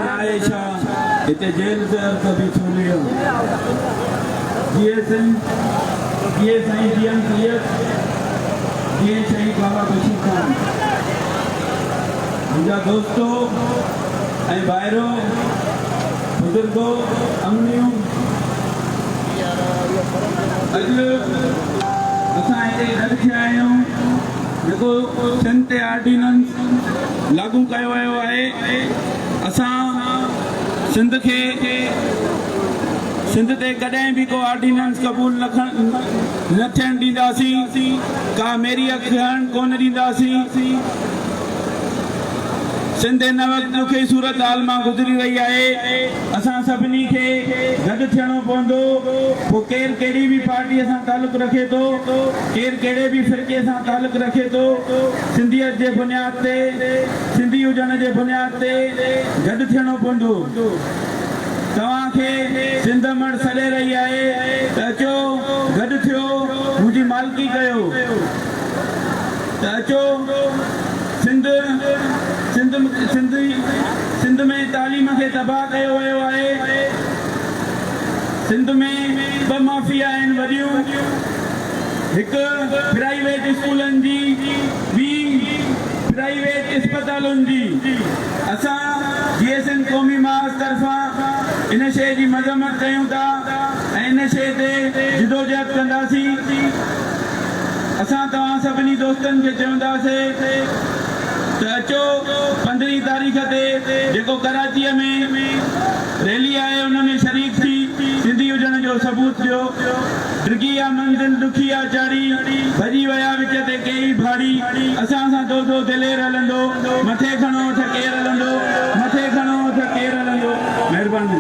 आयशा इतने जेल से कभी छोलियो ये सही जीएम सैयद ये शहीद बाबा बशीर खान मुझा दोस्तों ऐं भाइरों बुजुर्गों अमनियों अॼु असां हिते गॾु थिया आहियूं जेको सिंध ते ऑर्डिनेंस लागू कयो वियो आहे असां सिंध ते कॾहिं बि को ऑर्डिनेंस क़बूल न थियण ॾींदासीं का मेरीअ खणण कोन ॾींदासीं सिंध हिन वक़्तु ॾुखी सूरत हाल मां गुज़री रही आहे असां सभिनी खे गॾु थियणो पवंदो पोइ केरु कहिड़ी बि पार्टीअ सां तालुक़ु रखे थो केरु कहिड़े बि फ़िरक़े सां तालुक़ु रखे थो सिंधियत जे बुनियाद ते सिंधी हुजण जे बुनियाद ते गॾु थियणो पवंदो तव्हांखे सिंध मड़ सॾे रही आहे त अचो गॾु थियो मुंहिंजी मालिकी कयो त अचो सिंध में तालीम खे तबाह कयो वियो आहे सिंध में ॿ माफ़िया आहिनि वॾियूं हिकु प्राइवेट स्कूलनि जी ॿी प्राइवेट अस्पतालुनि जी असां GSN क़ौमी महाज तरफ़ां इन शइ जी मज़म्मत कयूं था ऐं इन शइ ते जिदोजहद कंदासीं असां तव्हां सभिनी दोस्तनि खे चवंदासीं त अचो 15 तारीख़ ते जेको कराचीअ में रैली आहे उन में शरीक थी सिंधी हुजण जो सबूत ॾियो डिगी आहे मंज़िल ॾुखी आहे चाढ़ी भॼी विया विच ते कई भाड़ी असां सां दो दिलेर हलंदो मथे खणो त केरु हलंदो मथे खणो त केरु हलंदो महिरबानी